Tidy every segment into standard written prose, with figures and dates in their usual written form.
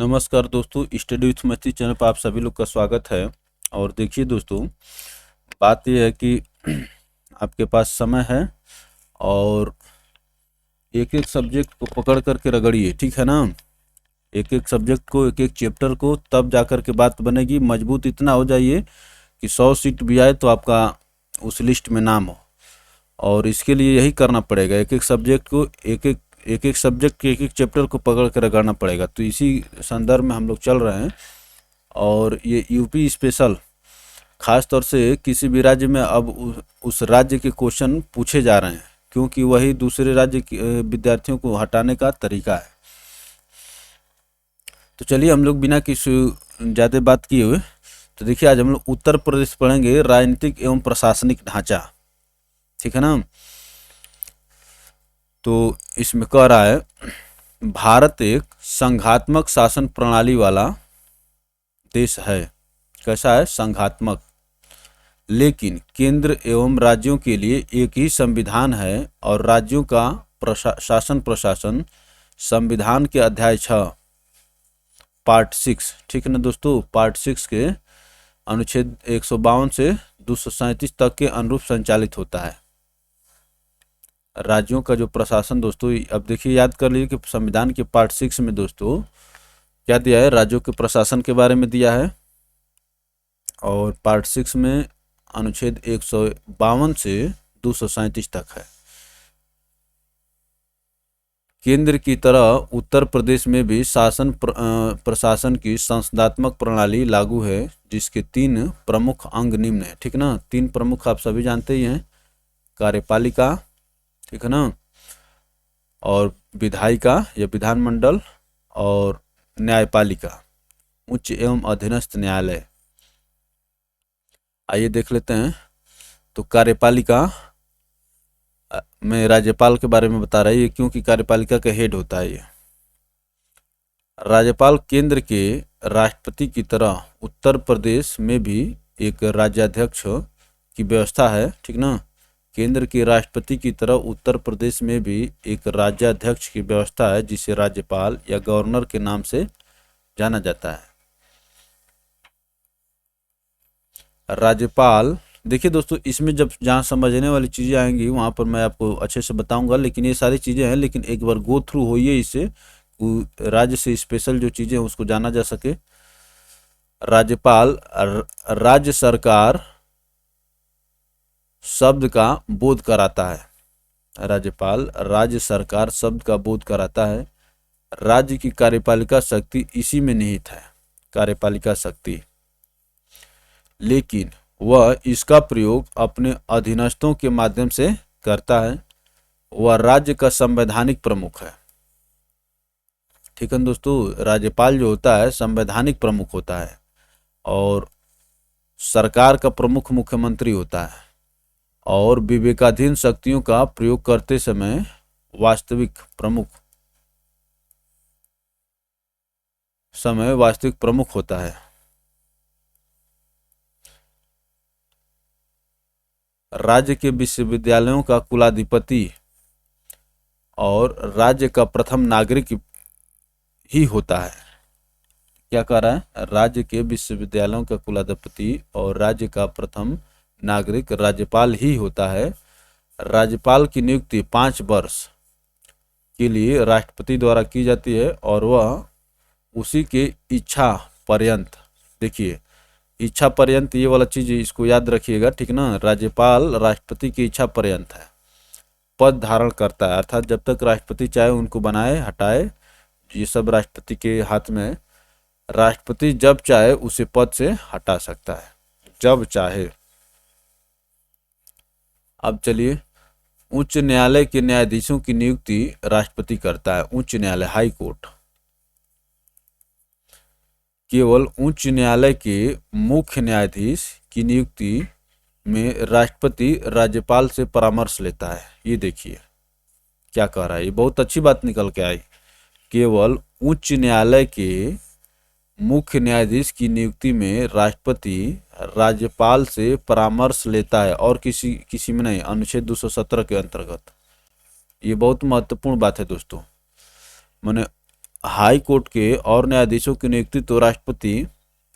नमस्कार दोस्तों, study with मस्ती चैनल पर आप सभी लोग का स्वागत है। और देखिए दोस्तों, बात यह है कि आपके पास समय है और एक एक सब्जेक्ट को पकड़ करके रगड़िए, ठीक है ना। एक एक सब्जेक्ट को, एक एक चैप्टर को, तब जा कर के बात बनेगी। मजबूत इतना हो जाइए कि 100 सीट भी आए तो आपका उस लिस्ट में नाम हो। और इसके लिए यही करना पड़ेगा, एक एक सब्जेक्ट को, एक एक सब्जेक्ट के एक एक चैप्टर को पकड़ कर रगड़ना पड़ेगा। तो इसी संदर्भ में हम लोग चल रहे हैं। और ये यूपी स्पेशल, खास तौर से किसी भी राज्य में अब उस राज्य के क्वेश्चन पूछे जा रहे हैं, क्योंकि वही दूसरे राज्य के विद्यार्थियों को हटाने का तरीका है। तो चलिए हम लोग बिना किसी ज़्यादा बात किए हुए, तो देखिए आज हम लोग उत्तर प्रदेश पढ़ेंगे, राजनीतिक एवं प्रशासनिक ढांचा, ठीक है ना। तो इसमें कह रहा है, भारत एक संघात्मक शासन प्रणाली वाला देश है। कैसा है? संघात्मक। लेकिन केंद्र एवं राज्यों के लिए एक ही संविधान है और राज्यों का शासन प्रशासन संविधान के अध्याय 6 पार्ट 6, ठीक है ना दोस्तों, पार्ट 6 के अनुच्छेद 152 से 237 तक के अनुरूप संचालित होता है। राज्यों का जो प्रशासन दोस्तों, अब देखिए याद कर लीजिए कि संविधान के पार्ट 6 में दोस्तों क्या दिया है, राज्यों के प्रशासन के बारे में दिया है। और पार्ट 6 में अनुच्छेद 152 से 237 तक है। केंद्र की तरह उत्तर प्रदेश में भी प्रशासन की संसदात्मक प्रणाली लागू है, जिसके 3 प्रमुख अंग निम्न है, ठीक ना। 3 प्रमुख आप सभी जानते ही हैं, कार्यपालिका, ठीक है ना, और विधायिका या विधानमंडल, और न्यायपालिका, उच्च एवं अधीनस्थ न्यायालय। आइए देख लेते हैं। तो कार्यपालिका में राज्यपाल के बारे में बता रहा है ये, क्योंकि कार्यपालिका का हेड होता है ये। राज्यपाल केंद्र के राष्ट्रपति की तरह उत्तर प्रदेश में भी एक राज्याध्यक्ष की व्यवस्था है, ठीक ना। केंद्र के राष्ट्रपति की तरह उत्तर प्रदेश में भी एक राज्याध्यक्ष की व्यवस्था है, जिसे राज्यपाल या गवर्नर के नाम से जाना जाता है। राज्यपाल, देखिए दोस्तों, इसमें जब जहाँ समझने वाली चीज़ें आएंगी वहाँ पर मैं आपको अच्छे से बताऊंगा, लेकिन ये सारी चीज़ें हैं, लेकिन एक बार गो थ्रू होइए इसे, राज्य से स्पेशल जो चीज़ें हैं उसको जाना जा सके। राज्यपाल राज्य सरकार शब्द का बोध कराता है। राज्यपाल राज्य सरकार शब्द का बोध कराता है। राज्य की कार्यपालिका शक्ति इसी में निहित है, कार्यपालिका शक्ति। लेकिन वह इसका प्रयोग अपने अधीनस्थों के माध्यम से करता है। वह राज्य का संवैधानिक प्रमुख है, ठीक है दोस्तों। राज्यपाल जो होता है संवैधानिक प्रमुख होता है, और सरकार का प्रमुख मुख्यमंत्री होता है। और विवेकाधीन शक्तियों का प्रयोग करते समय वास्तविक प्रमुख होता है। राज्य के विश्वविद्यालयों का कुलाधिपति और राज्य का प्रथम नागरिक ही होता है। क्या कह रहा है? राज्य के विश्वविद्यालयों का कुलाधिपति और राज्य का प्रथम नागरिक राज्यपाल ही होता है। राज्यपाल की नियुक्ति 5 वर्ष के लिए राष्ट्रपति द्वारा की जाती है, और वह उसी के इच्छा पर्यंत, देखिए इच्छा पर्यंत ये वाला चीज इसको याद रखिएगा, ठीक ना। राज्यपाल राष्ट्रपति की इच्छा पर्यंत है, पद धारण करता है, अर्थात जब तक राष्ट्रपति चाहे उनको बनाए हटाए, ये सब राष्ट्रपति के हाथ में है। राष्ट्रपति जब चाहे उसे पद से हटा सकता है, जब चाहे। अब चलिए, उच्च न्यायालय के न्यायाधीशों की नियुक्ति राष्ट्रपति करता है। उच्च न्यायालय, हाई कोर्ट। केवल उच्च न्यायालय के मुख्य न्यायाधीश की नियुक्ति में राष्ट्रपति राज्यपाल से परामर्श लेता है। ये देखिए क्या कह रहा है, ये बहुत अच्छी बात निकल के आई। केवल उच्च न्यायालय के मुख्य न्यायाधीश की नियुक्ति में राष्ट्रपति राज्यपाल से परामर्श लेता है, और किसी में नहीं, अनुच्छेद 217 के अंतर्गत। ये बहुत महत्वपूर्ण बात है दोस्तों। मैंने हाई कोर्ट के और न्यायाधीशों की नियुक्ति तो राष्ट्रपति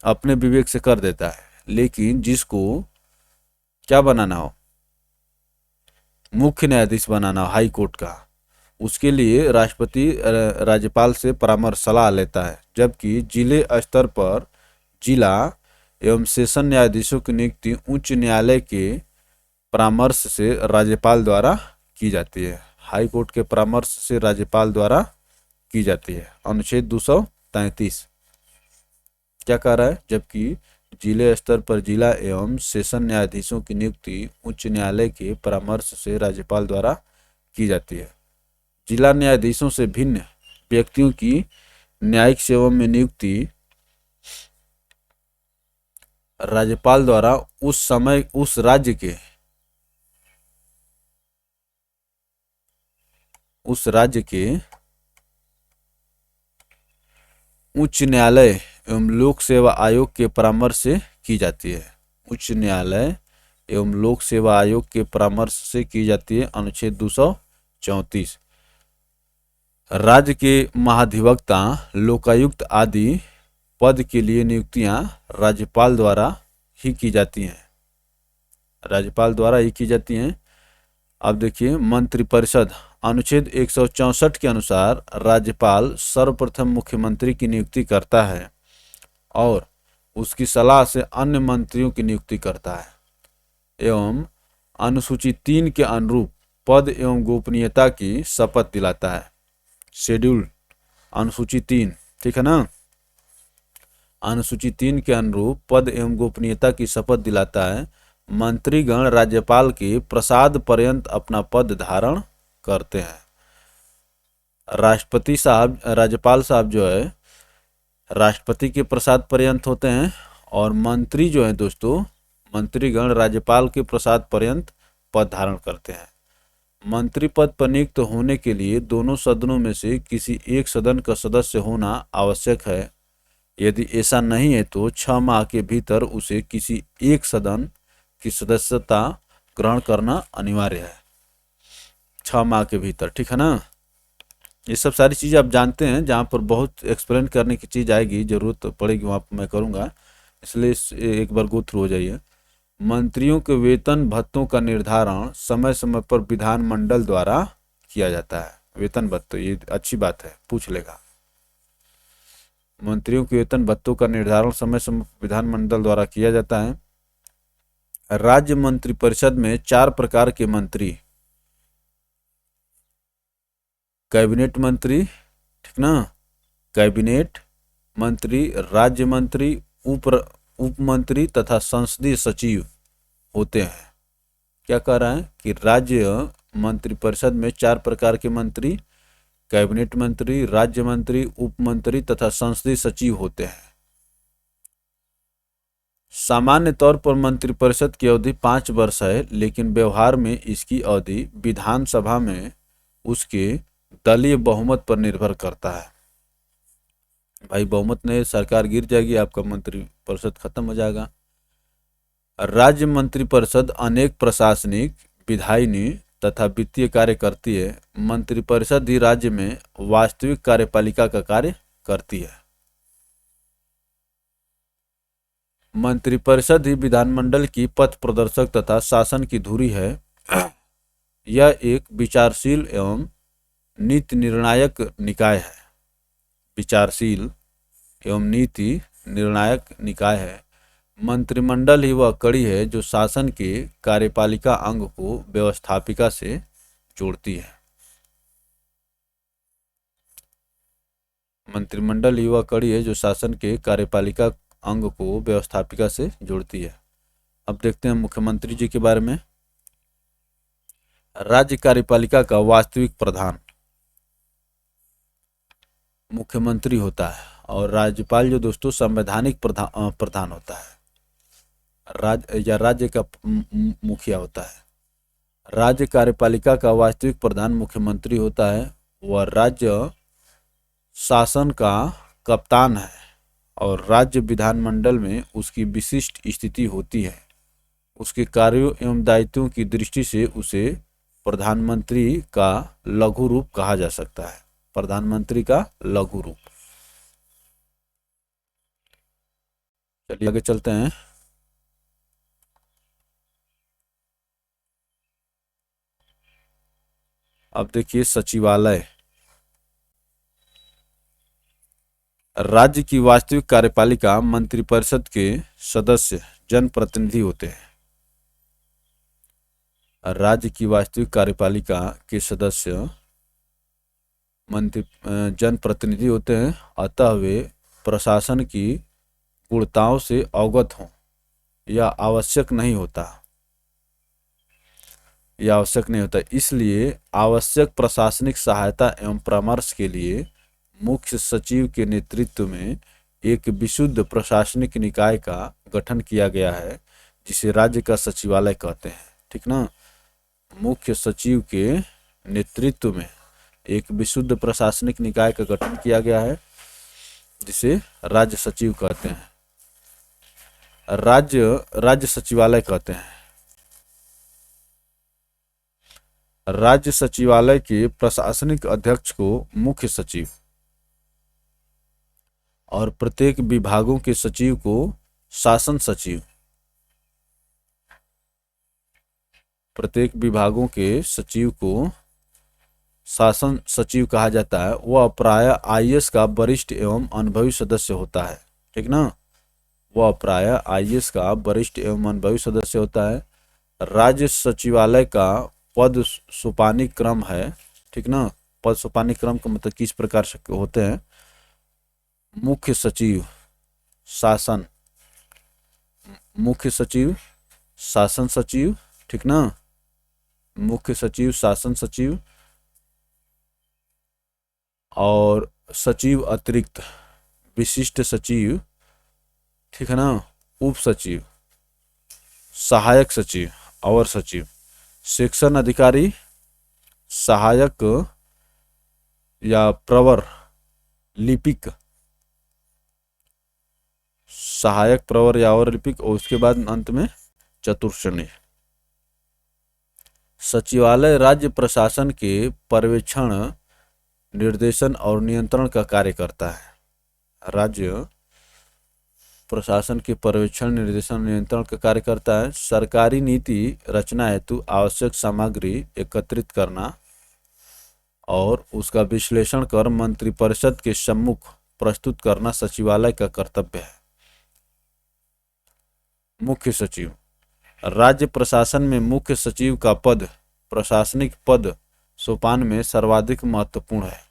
अपने विवेक से कर देता है, लेकिन जिसको क्या बनाना हो, मुख्य न्यायाधीश बनाना हो हाई कोर्ट का, उसके लिए राष्ट्रपति राज्यपाल से परामर्श सलाह लेता है। जबकि जिले स्तर पर जिला एवं सेशन न्यायाधीशों की नियुक्ति उच्च न्यायालय के परामर्श से राज्यपाल द्वारा की जाती है। हाई कोर्ट के परामर्श से राज्यपाल द्वारा की जाती है। अनुच्छेद 233 क्या कह रहा है? जबकि जिले स्तर पर जिला एवं सेशन न्यायाधीशों की नियुक्ति उच्च न्यायालय के परामर्श से राज्यपाल द्वारा की जाती है। जिला न्यायाधीशों से भिन्न व्यक्तियों की न्यायिक सेवा में नियुक्ति राज्यपाल द्वारा उस समय उस राज्य के उच्च न्यायालय एवं लोक सेवा आयोग के परामर्श से की जाती है। उच्च न्यायालय एवं लोक सेवा आयोग के परामर्श से की जाती है। अनुच्छेद 234 राज्य के महाधिवक्ता, लोकायुक्त आदि पद के लिए नियुक्तियां राज्यपाल द्वारा ही की जाती हैं। राज्यपाल द्वारा ही की जाती हैं। अब देखिए मंत्रिपरिषद, अनुच्छेद 164 के अनुसार राज्यपाल सर्वप्रथम मुख्यमंत्री की नियुक्ति करता है और उसकी सलाह से अन्य मंत्रियों की नियुक्ति करता है एवं अनुसूची 3 के अनुरूप पद एवं गोपनीयता की शपथ दिलाता है। शेड्यूल अनुसूची 3, ठीक है ना? अनुसूची 3 के अनुरूप पद एवं गोपनीयता की शपथ दिलाता है। मंत्रीगण राज्यपाल के प्रसाद पर्यंत अपना पद धारण करते हैं। राष्ट्रपति साहब, राज्यपाल साहब जो है राष्ट्रपति के प्रसाद पर्यंत होते हैं और मंत्री जो है दोस्तों, मंत्रीगण राज्यपाल के प्रसाद पर्यंत पद धारण करते हैं। मंत्री पद पर नियुक्त होने के लिए दोनों सदनों में से किसी एक सदन का सदस्य होना आवश्यक है। यदि ऐसा नहीं है तो 6 माह के भीतर उसे किसी एक सदन की सदस्यता ग्रहण करना अनिवार्य है। 6 माह के भीतर, ठीक है ना? ये सब सारी चीज़ें आप जानते हैं। जहाँ पर बहुत एक्सप्लेन करने की चीज़ आएगी, ज़रूरत पड़ेगी, वहाँ पर मैं करूँगा, इसलिए एक बार गो थ्रू हो जाइए। मंत्रियों के वेतन भत्तों का निर्धारण समय समय पर विधानमंडल द्वारा किया जाता है। वेतन भत्ते, ये अच्छी बात है, पूछ लेगा। मंत्रियों के वेतन भत्तों का निर्धारण समय समय पर विधानमंडल द्वारा किया जाता है। राज्य मंत्रिपरिषद में 4 प्रकार के मंत्री, कैबिनेट मंत्री, ठीक ना, कैबिनेट मंत्री, राज्य मंत्री, उप मंत्री तथा संसदीय सचिव होते हैं। क्या कह रहा है कि राज्य मंत्रिपरिषद में 4 प्रकार के मंत्री, कैबिनेट मंत्री, राज्य मंत्री, उप मंत्री तथा संसदीय सचिव होते हैं। सामान्य तौर पर मंत्रिपरिषद की अवधि 5 वर्ष है, लेकिन व्यवहार में इसकी अवधि विधानसभा में उसके दलीय बहुमत पर निर्भर करता है। भाई बहुमत नहीं, सरकार गिर जाएगी, आपका मंत्रिपरिषद खत्म हो जाएगा। राज्य मंत्रिपरिषद अनेक प्रशासनिक, विधायिनी तथा वित्तीय कार्य करती है। मंत्रिपरिषद ही राज्य में वास्तविक कार्यपालिका का कार्य करती है। मंत्रिपरिषद ही विधानमंडल की पथ प्रदर्शक तथा शासन की धुरी है। यह एक विचारशील एवं नीति निर्णायक निकाय है। विचारशील एवं नीति निर्णायक निकाय है। मंत्रिमंडल ही वह कड़ी है जो शासन के कार्यपालिका अंग को व्यवस्थापिका से जोड़ती है। मंत्रिमंडल ही वह कड़ी है जो शासन के कार्यपालिका अंग को व्यवस्थापिका से जोड़ती है। अब देखते हैं मुख्यमंत्री जी के बारे में। राज्य कार्यपालिका का वास्तविक प्रधान मुख्यमंत्री होता है और राज्यपाल जो दोस्तों संवैधानिक प्रधान होता है। राज्य का मुखिया होता है। राज्य कार्यपालिका का वास्तविक प्रधान मुख्यमंत्री होता है। वह राज्य शासन का कप्तान है और राज्य विधानमंडल में उसकी विशिष्ट स्थिति होती है। उसके कार्यों एवं दायित्वों की दृष्टि से उसे प्रधानमंत्री का लघु रूप कहा जा सकता है। प्रधानमंत्री का लघु रूप। चलिए आगे चलते हैं। अब देखिए सचिवालय। राज्य की वास्तविक कार्यपालिका मंत्रिपरिषद के सदस्य जनप्रतिनिधि होते हैं। राज्य की वास्तविक कार्यपालिका के सदस्य जनप्रतिनिधि होते हैं, अतः वे प्रशासन की गुणताओं से अवगत हों यह आवश्यक नहीं होता। इसलिए आवश्यक प्रशासनिक सहायता एवं परामर्श के लिए मुख्य सचिव के नेतृत्व में एक विशुद्ध प्रशासनिक निकाय का गठन किया गया है, जिसे राज्य का सचिवालय कहते हैं। ठीक ना। मुख्य सचिव के नेतृत्व में एक विशुद्ध प्रशासनिक निकाय का गठन किया गया है, जिसे राज्य सचिव कहते हैं, राज्य सचिवालय कहते हैं। राज्य सचिवालय के प्रशासनिक अध्यक्ष को मुख्य सचिव और प्रत्येक विभागों के सचिव को शासन सचिव, प्रत्येक विभागों के सचिव को शासन सचिव कहा जाता है। वह प्रायः आईएएस का वरिष्ठ एवं अनुभवी सदस्य होता है। ठीक ना। वह प्रायः आईएएस का वरिष्ठ एवं अनुभवी सदस्य होता है। राज्य सचिवालय का पद सोपानी क्रम है। ठीक ना। पद सोपानी क्रम का मतलब किस प्रकार से होते हैं। मुख्य सचिव शासन, मुख्य सचिव शासन सचिव। ठीक ना। मुख्य सचिव शासन सचिव और सचिव अतिरिक्त विशिष्ट सचिव। ठीक है ना। उप सचिव, सहायक सचिव, अवर सचिव, सेक्शन अधिकारी, सहायक या प्रवर लिपिक, सहायक प्रवर या अवर लिपिक, और उसके बाद अंत में चतुर्श्रेणी। सचिवालय राज्य प्रशासन के पर्यवेक्षण, निर्देशन और नियंत्रण का कार्य करता है। राज्य प्रशासन के पर्यवेक्षण, निर्देशन, नियंत्रण का कार्य करता है। सरकारी नीति रचना हेतु आवश्यक सामग्री एकत्रित करना और उसका विश्लेषण कर मंत्रिपरिषद के सम्मुख प्रस्तुत करना सचिवालय का कर्तव्य है। मुख्य सचिव। राज्य प्रशासन में मुख्य सचिव का पद प्रशासनिक पद सोपान में सर्वाधिक महत्वपूर्ण है।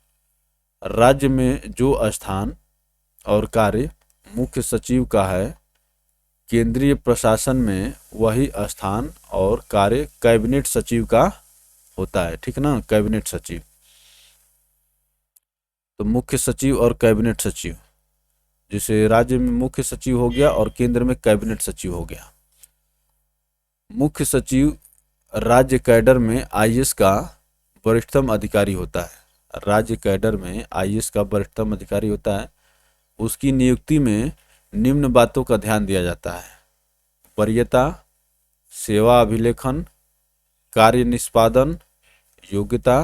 राज्य में जो स्थान और कार्य मुख्य सचिव का है, केंद्रीय प्रशासन में वही स्थान और कार्य कैबिनेट सचिव का होता है। ठीक ना। कैबिनेट सचिव, तो मुख्य सचिव और कैबिनेट सचिव, जैसे राज्य में मुख्य सचिव हो गया और केंद्र में कैबिनेट सचिव हो गया। मुख्य सचिव राज्य कैडर में आईएएस का वरिष्ठतम अधिकारी होता है। राज्य कैडर में आईएएस का वरिष्ठतम अधिकारी होता है। उसकी नियुक्ति में निम्न बातों का ध्यान दिया जाता है। वरीयता, सेवा अभिलेखन, कार्य निष्पादन, योग्यता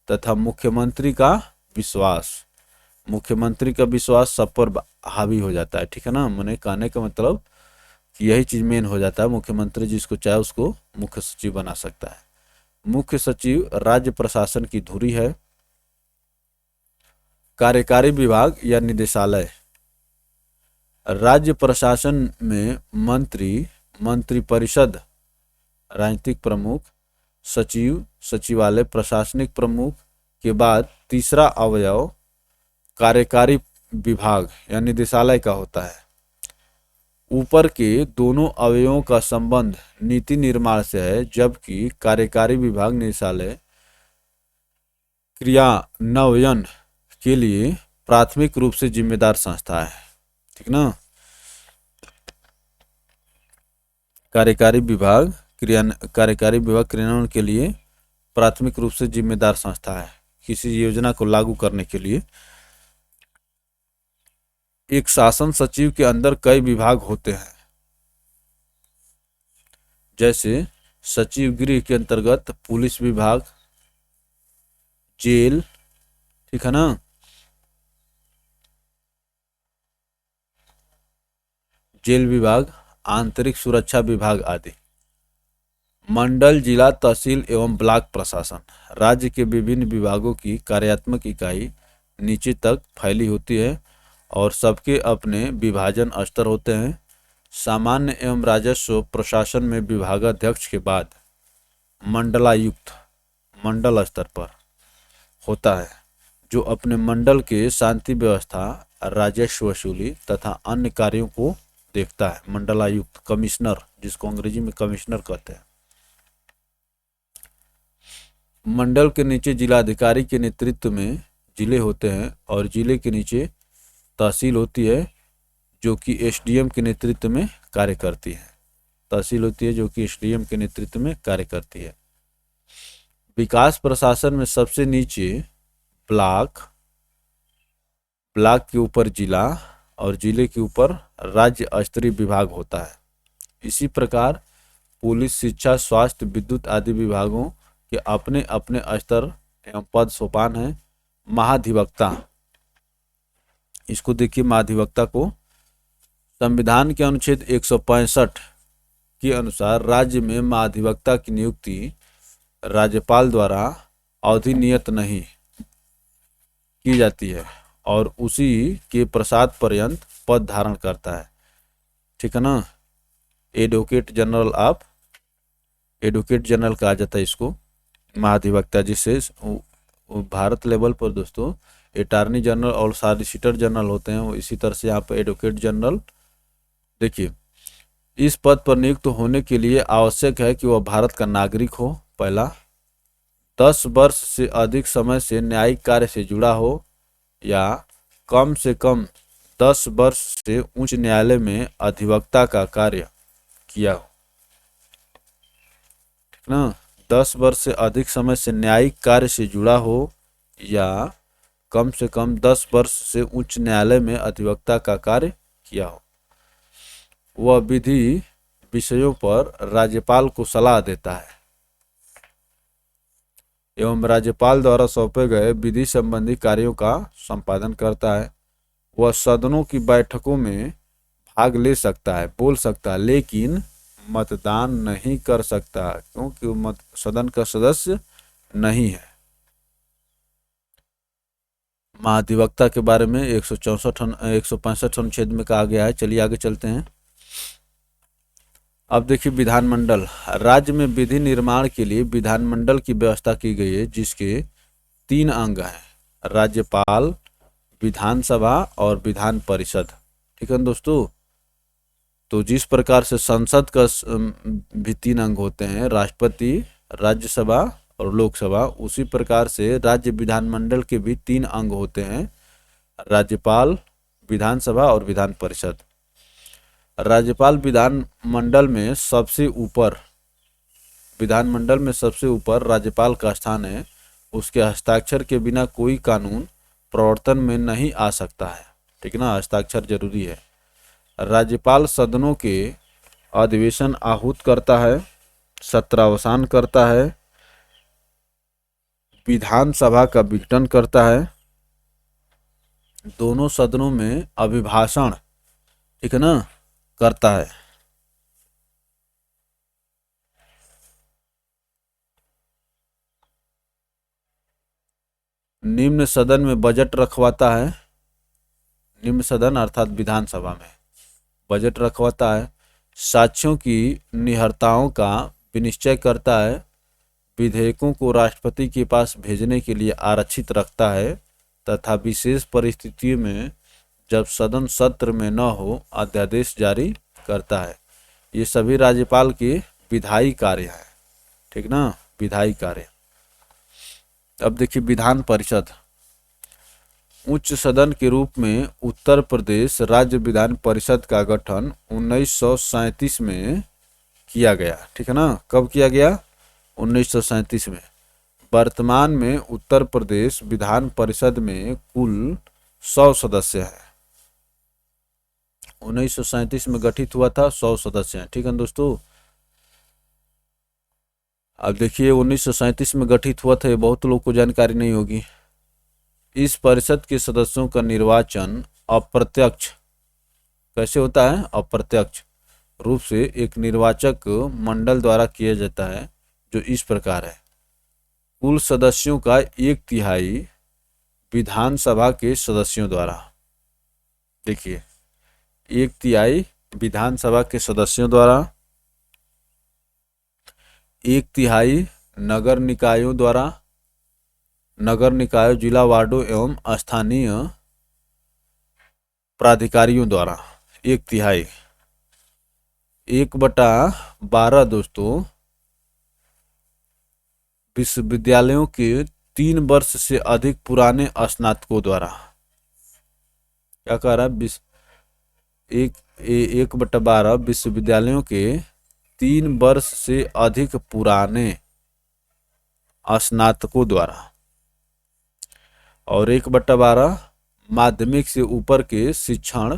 तथा मुख्यमंत्री का विश्वास। मुख्यमंत्री का विश्वास सब पर हावी हो जाता है। ठीक है ना। मैंने कहने का मतलब कि यही चीज मेन हो जाता है। मुख्यमंत्री जिसको चाहे उसको मुख्य सचिव बना सकता है। मुख्य सचिव राज्य प्रशासन की धुरी है। कार्यकारी विभाग या निदेशालय। राज्य प्रशासन में मंत्री, मंत्रिपरिषद, राजनीतिक प्रमुख, सचिव, सचिवालय, प्रशासनिक प्रमुख के बाद तीसरा अवयव कार्यकारी विभाग या निदेशालय का होता है। ऊपर के दोनों अवयवों का संबंध नीति निर्माण से है, जबकि कार्यकारी विभाग निदेशालय क्रियान्वयन के लिए प्राथमिक रूप से जिम्मेदार संस्था है। ठीक ना। कार्यकारी विभाग क्रियान्वयन के लिए प्राथमिक रूप से जिम्मेदार संस्था है। किसी योजना को लागू करने के लिए एक शासन सचिव के अंदर कई विभाग होते हैं, जैसे सचिव गृह के अंतर्गत पुलिस विभाग, जेल। ठीक है ना। जेल विभाग, आंतरिक सुरक्षा विभाग आदि। मंडल, जिला, तहसील एवं ब्लॉक प्रशासन। राज्य के विभिन्न विभागों की कार्यात्मक इकाई नीचे तक फैली होती है और सबके अपने विभाजन स्तर होते हैं। सामान्य एवं राजस्व प्रशासन में विभागाध्यक्ष के बाद मंडलायुक्त मंडल स्तर पर होता है, जो अपने मंडल के शांति व्यवस्था, राजस्व वसूली तथा अन्य कार्यों को देखता है। मंडलायुक्त, कमिश्नर, जिसको अंग्रेजी में कमिश्नर कहते हैं। मंडल के नीचे जिलाधिकारी के नेतृत्व में जिले होते हैं और जिले के नीचे तहसील होती है, जो कि एसडीएम के नेतृत्व में कार्य करती है। तहसील होती है जो कि एसडीएम के नेतृत्व में कार्य करती है। विकास प्रशासन में सबसे नीचे ब्लॉक, ब्लॉक के ऊपर जिला और जिले के ऊपर राज्य स्तरीय विभाग होता है। इसी प्रकार पुलिस, शिक्षा, स्वास्थ्य, विद्युत आदि विभागों के अपने अपने स्तर एवं पद सोपान हैं। महाधिवक्ता, इसको देखिए, महाधिवक्ता को संविधान के अनुच्छेद 165 के अनुसार राज्य में महाधिवक्ता की नियुक्ति राज्यपाल द्वारा अवधि नियत नहीं की जाती है और उसी के प्रसाद पर्यंत पद धारण करता है। ठीक है ना। एडवोकेट जनरल कहा जाता है इसको, महाधिवक्ता, जिससे भारत लेवल पर दोस्तों अटॉर्नी जनरल और सॉलिसिटर जनरल होते हैं, इसी तरह से यहाँ पर एडवोकेट जनरल। देखिए, इस पद पर नियुक्त होने के लिए आवश्यक है कि वह भारत का नागरिक हो, पहला, 10 वर्ष से अधिक समय से न्यायिक कार्य से जुड़ा हो या कम से कम 10 वर्ष से उच्च न्यायालय में अधिवक्ता का कार्य किया हो। ठीक ना। 10 वर्ष से अधिक समय से न्यायिक कार्य से जुड़ा हो या कम से कम 10 वर्ष से उच्च न्यायालय में अधिवक्ता का कार्य किया हो। वह विधि विषयों पर राज्यपाल को सलाह देता है एवं राज्यपाल द्वारा सौंपे गए विधि संबंधी कार्यों का संपादन करता है। वह सदनों की बैठकों में भाग ले सकता है, बोल सकता है, लेकिन मतदान नहीं कर सकता क्योंकि वो सदन का सदस्य नहीं है। महाधिवक्ता के बारे में 165 अनुच्छेद में कहा गया है। चलिए आगे चलते हैं। अब देखिए, विधानमंडल। राज्य में विधि निर्माण के लिए विधानमंडल की व्यवस्था की गई है, जिसके 3 अंग हैं, राज्यपाल, विधानसभा और विधान परिषद। ठीक है दोस्तों। तो जिस प्रकार से संसद का भी 3 अंग होते हैं, राष्ट्रपति, राज्यसभा और लोकसभा, उसी प्रकार से राज्य विधानमंडल के भी 3 अंग होते हैं, राज्यपाल, विधानसभा और विधान परिषद। राज्यपाल विधानमंडल में सबसे ऊपर राज्यपाल का स्थान है। उसके हस्ताक्षर के बिना कोई कानून प्रवर्तन में नहीं आ सकता है। ठीक ना, हस्ताक्षर जरूरी है। राज्यपाल सदनों के अधिवेशन आहूत करता है, सत्रावसान करता है, विधानसभा का विघटन करता है, दोनों सदनों में अभिभाषण, ठीक है ना, करता है। निम्न सदन में बजट रखवाता है। निम्न सदन अर्थात विधानसभा में बजट रखवाता है। साक्ष्यों की निहरताओं का विनिश्चय करता है। विधेयकों को राष्ट्रपति के पास भेजने के लिए आरक्षित रखता है तथा विशेष परिस्थितियों में जब सदन सत्र में न हो अध्यादेश जारी करता है। ये सभी राज्यपाल के विधायी कार्य हैं। ठीक ना, विधायी कार्य। अब देखिए, विधान परिषद। उच्च सदन के रूप में उत्तर प्रदेश राज्य विधान परिषद का गठन 1937 में किया गया। ठीक है ना, कब किया गया? 1937 में। वर्तमान में उत्तर प्रदेश विधान परिषद में कुल 100 सदस्य हैं। 1937 में गठित हुआ था, 100 सदस्य हैं। ठीक है दोस्तों। अब देखिए, 1937 में गठित हुआ था, ये बहुत लोग को जानकारी नहीं होगी। इस परिषद के सदस्यों का निर्वाचन अप्रत्यक्ष कैसे होता है? अप्रत्यक्ष रूप से एक निर्वाचक मंडल द्वारा किया जाता है, जो इस प्रकार है। कुल सदस्यों का 1/3 विधानसभा के सदस्यों द्वारा। देखिए, 1/3 विधानसभा के सदस्यों द्वारा, 1/3 नगर निकायों द्वारा, नगर निकायों, जिला, वार्डों एवं स्थानीय प्राधिकारियों द्वारा 1/3। 1/12 दोस्तों विश्वविद्यालयों के 3 वर्ष से अधिक पुराने स्नातकों द्वारा। क्या कह रहा है? 1/12 विश्वविद्यालयों के 3 वर्ष से अधिक पुराने स्नातकों द्वारा, और 1/12 माध्यमिक से ऊपर के शिक्षण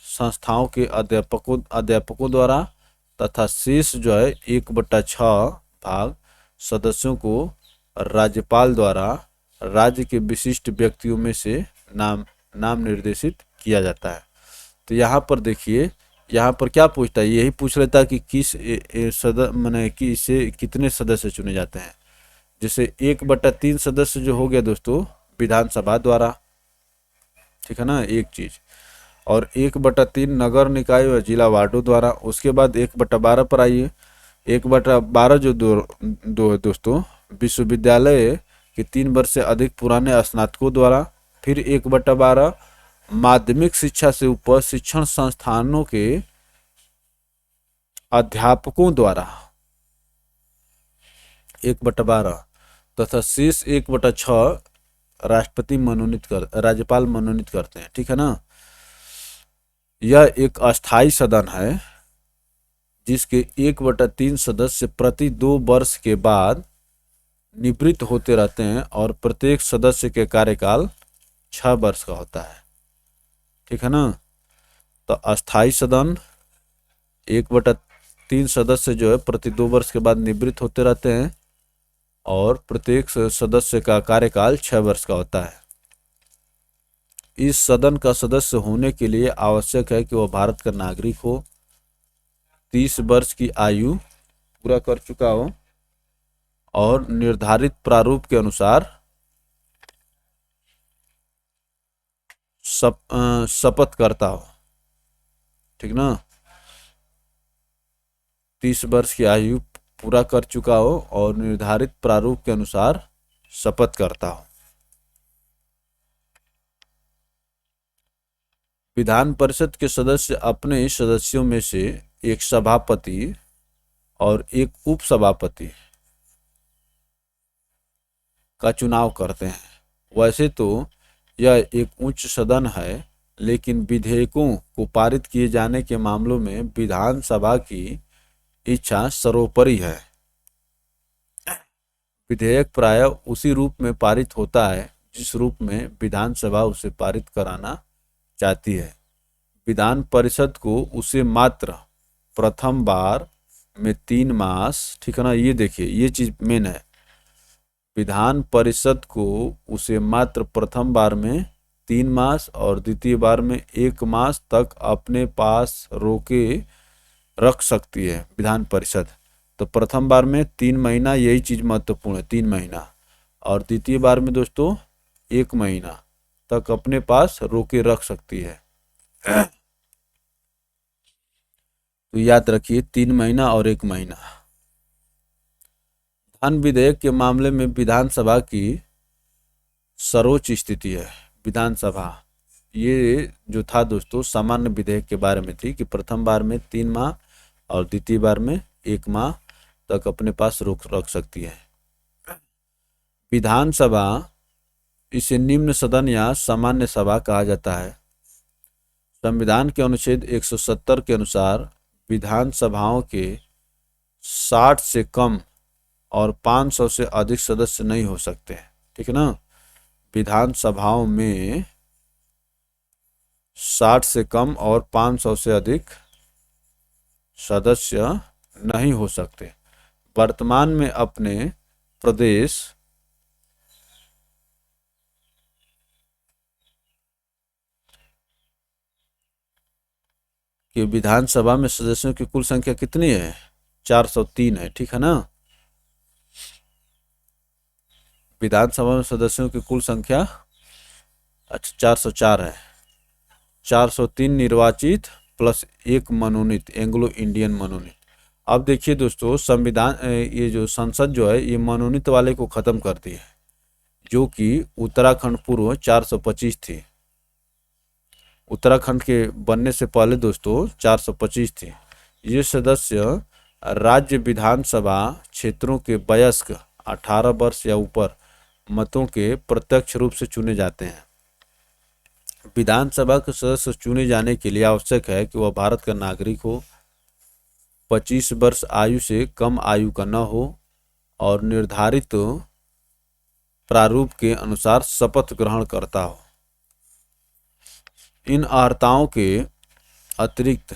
संस्थाओं के अध्यापकों द्वारा, तथा शेष जो है 1/6 भाग सदस्यों को राज्यपाल द्वारा राज्य के विशिष्ट व्यक्तियों में से नाम निर्देशित किया जाता है। तो यहाँ पर देखिए, यहाँ पर क्या पूछता है? यही पूछ लेता है कि किस माने कि इससे कितने सदस्य चुने जाते हैं। जैसे 1/3 सदस्य जो हो गया दोस्तों विधानसभा द्वारा, ठीक है ना, एक चीज। और 1/3 नगर निकाय और जिला वार्डों द्वारा। उसके बाद 1/12 पर आइए। 1/12 जो दो दोस्तों विश्वविद्यालय के 3 वर्ष से अधिक पुराने स्नातकों द्वारा। फिर 1/12 माध्यमिक शिक्षा से ऊपर शिक्षण संस्थानों के अध्यापकों द्वारा 1/12, तथा शेष 1/6 राज्यपाल मनोनीत करते हैं, ठीक है ना। यह एक अस्थाई सदन है जिसके 1/3 सदस्य प्रति 2 वर्ष के बाद निवृत्त होते रहते हैं, और प्रत्येक सदस्य के कार्यकाल 6 वर्ष का होता है, ठीक है ना। तो अस्थाई सदन 1/3 सदस्य जो है प्रति 2 वर्ष के बाद निवृत्त होते रहते हैं, और प्रत्येक सदस्य का कार्यकाल 6 वर्ष का होता है। इस सदन का सदस्य होने के लिए आवश्यक है कि वह भारत का नागरिक हो, 30 वर्ष की आयु पूरा कर चुका हो, और निर्धारित प्रारूप के अनुसार शपथ करता हो, ठीक ना। 30 वर्ष की आयु पूरा कर चुका हो और निर्धारित प्रारूप के अनुसार शपथ करता हो। विधान परिषद के सदस्य अपने सदस्यों में से एक सभापति और एक उपसभापति का चुनाव करते हैं। वैसे तो यह एक उच्च सदन है, लेकिन विधेयकों को पारित किए जाने के मामलों में विधानसभा की इच्छा सर्वोपरि है। विधेयक प्रायः उसी रूप में पारित होता है जिस रूप में विधानसभा उसे पारित कराना चाहती है। विधान परिषद को उसे मात्र प्रथम बार में 3 मास, ठीक है ना, ये देखिए ये चीज मेन है। विधान परिषद को उसे मात्र प्रथम बार में 3 मास और द्वितीय बार में 1 मास तक अपने पास रोके रख सकती है विधान परिषद। तो प्रथम बार में 3 महीना, यही चीज महत्वपूर्ण है, 3 महीना, और द्वितीय बार में दोस्तों 1 महीना तक अपने पास रोके रख सकती है। तो याद रखिए 3 महीना और 1 महीना। धन विधेयक के मामले में विधानसभा की सर्वोच्च स्थिति है। विधानसभा ये जो था दोस्तों सामान्य विधेयक के बारे में थी कि प्रथम बार में 3 माह और द्वितीय बार में 1 माह तक अपने पास रोक रख सकती है। विधानसभा इसे निम्न सदन या सामान्य सभा कहा जाता है। संविधान के अनुच्छेद 170 के अनुसार विधानसभाओं के 60 से कम और 500 से अधिक सदस्य नहीं हो सकते, ठीक है ना। विधानसभाओं में 60 से कम और 500 से अधिक सदस्य नहीं हो सकते। वर्तमान में अपने प्रदेश कि विधानसभा में सदस्यों की कुल संख्या कितनी है? 403 है, ठीक है ना। विधानसभा में सदस्यों की कुल संख्या 404 है। 403 निर्वाचित प्लस 1 मनोनीत, एंग्लो इंडियन मनोनीत। अब देखिए दोस्तों, संविधान ये जो संसद जो है ये मनोनीत वाले को खत्म करती है, जो कि उत्तराखंड पूर्व 425 थी। उत्तराखंड के बनने से पहले दोस्तों 425 थी। ये सदस्य राज्य विधानसभा क्षेत्रों के वयस्क 18 वर्ष या ऊपर मतों के प्रत्यक्ष रूप से चुने जाते हैं। विधानसभा के सदस्य चुने जाने के लिए आवश्यक है कि वह भारत का नागरिक हो, 25 वर्ष आयु से कम आयु का न हो और निर्धारित प्रारूप के अनुसार शपथ ग्रहण करता हो। इन अर्हताओं के अतिरिक्त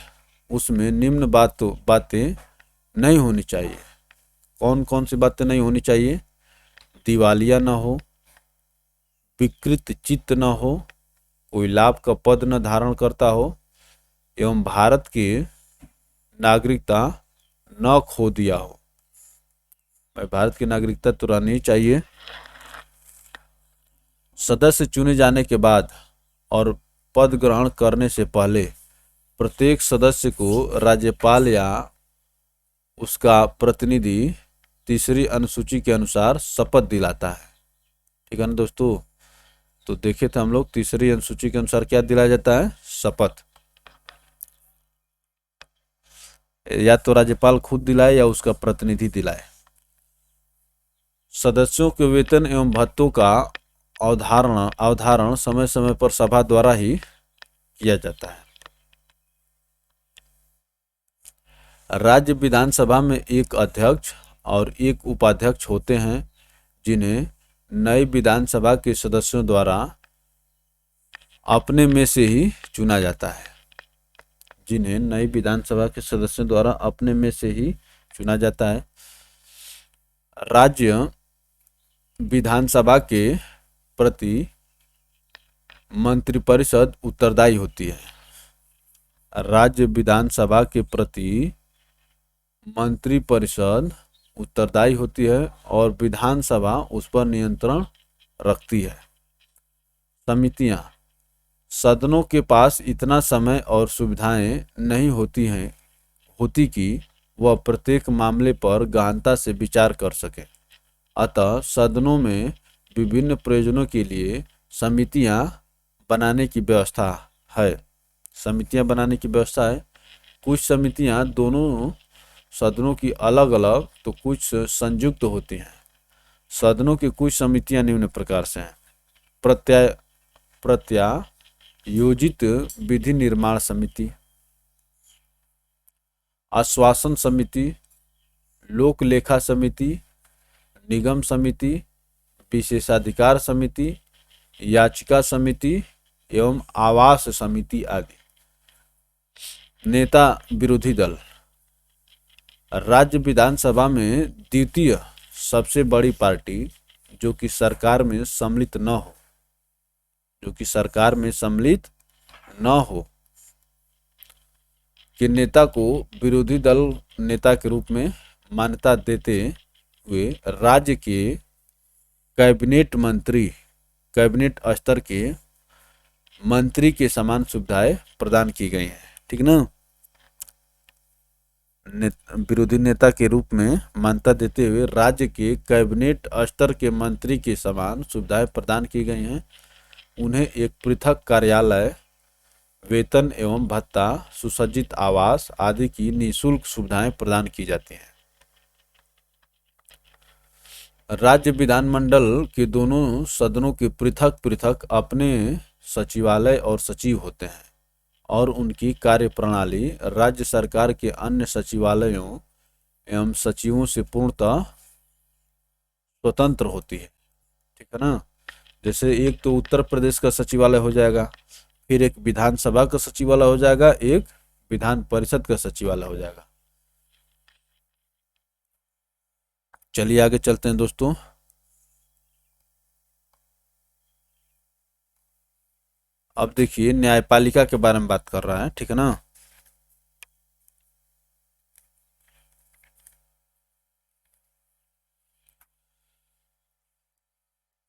उसमें निम्न बातें नहीं होनी चाहिए। कौन कौन सी बातें नहीं होनी चाहिए? दिवालिया न हो, विकृत चित्त न हो, कोई लाभ का पद न धारण करता हो एवं भारत की नागरिकता न खो दिया हो। भारत की नागरिकता तो रहनी ही चाहिए। सदस्य चुने जाने के बाद और पद ग्रहण करने से पहले प्रत्येक सदस्य को राज्यपाल या उसका प्रतिनिधि तीसरी अनुसूची के अनुसार शपथ दिलाता है, ठीक है ना दोस्तों। तो देखे थे हम लोग, तीसरी अनुसूची के अनुसार क्या दिलाया जाता है? शपथ। या तो राज्यपाल खुद दिलाए या उसका प्रतिनिधि दिलाए। सदस्यों के वेतन एवं भत्तों का अवधारण समय समय पर सभा द्वारा ही किया जाता है। राज्य विधानसभा में एक अध्यक्ष और एक उपाध्यक्ष होते हैं, जिन्हें नई विधानसभा के सदस्यों द्वारा अपने में से ही चुना जाता है। जिन्हें नई विधानसभा के सदस्यों द्वारा अपने में से ही चुना जाता है। राज्य विधानसभा के प्रति मंत्रिपरिषद उत्तरदायी होती है। राज्य विधानसभा के प्रति मंत्रिपरिषद उत्तरदायी होती है और विधानसभा उस पर नियंत्रण रखती है। समितियां, सदनों के पास इतना समय और सुविधाएं नहीं होती कि वह प्रत्येक मामले पर गहनता से विचार कर सके। अतः सदनों में विभिन्न प्रयोजनों के लिए समितियां बनाने की व्यवस्था है। समितियां बनाने की व्यवस्था है। कुछ समितियां दोनों सदनों की अलग अलग तो कुछ संयुक्त होती हैं। सदनों की कुछ समितियां निम्न प्रकार से हैं। प्रत्यायोजित विधि निर्माण समिति, आश्वासन समिति, लोक लेखा समिति, निगम समिति, विशेषाधिकार समिति, याचिका समिति एवं आवास समिति आदि। नेता विरोधी दल, राज्य विधानसभा में द्वितीय सबसे बड़ी पार्टी जो कि सरकार में सम्मिलित न हो के नेता को विरोधी दल नेता के रूप में मान्यता देते हुए राज्य के कैबिनेट स्तर के मंत्री के समान सुविधाएं प्रदान की गई हैं, ठीक ना। विरोधी नेता के रूप में मान्यता देते हुए राज्य के कैबिनेट स्तर के मंत्री के समान सुविधाएं प्रदान की गई हैं। उन्हें एक पृथक कार्यालय, वेतन एवं भत्ता, सुसज्जित आवास आदि की निःशुल्क सुविधाएं प्रदान की जाती हैं। राज्य विधानमंडल के दोनों सदनों के पृथक अपने सचिवालय और सचिव होते हैं और उनकी कार्यप्रणाली राज्य सरकार के अन्य सचिवालयों एवं सचिवों से पूर्णतः स्वतंत्र होती है, ठीक है ना। जैसे एक तो उत्तर प्रदेश का सचिवालय हो जाएगा, फिर एक विधानसभा का सचिवालय हो जाएगा, एक विधान परिषद का सचिवालय हो जाएगा। चलिए आगे चलते हैं दोस्तों। अब देखिए न्यायपालिका के बारे में बात कर रहा है, ठीक है ना।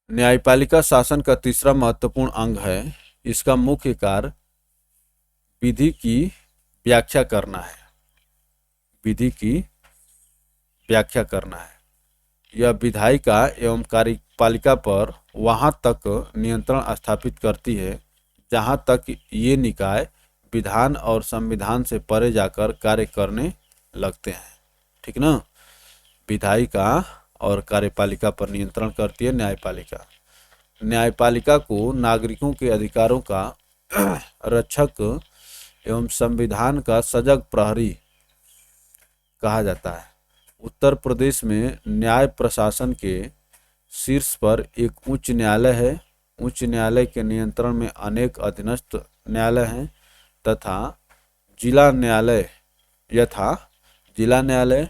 न्यायपालिका शासन का तीसरा महत्वपूर्ण अंग है। इसका मुख्य कार्य विधि की व्याख्या करना है। विधि की व्याख्या करना है। यह विधायिका एवं कार्यपालिका पर वहां तक नियंत्रण स्थापित करती है जहां तक ये निकाय विधान और संविधान से परे जाकर कार्य करने लगते हैं। ठीक ना। विधायिका और कार्यपालिका पर नियंत्रण करती है न्यायपालिका। न्यायपालिका को नागरिकों के अधिकारों का रक्षक एवं संविधान का सजग प्रहरी कहा जाता है। उत्तर प्रदेश में न्याय प्रशासन के शीर्ष पर एक उच्च न्यायालय है। उच्च न्यायालय के नियंत्रण में अनेक अधीनस्थ न्यायालय हैं तथा जिला न्यायालय जिला न्यायालय,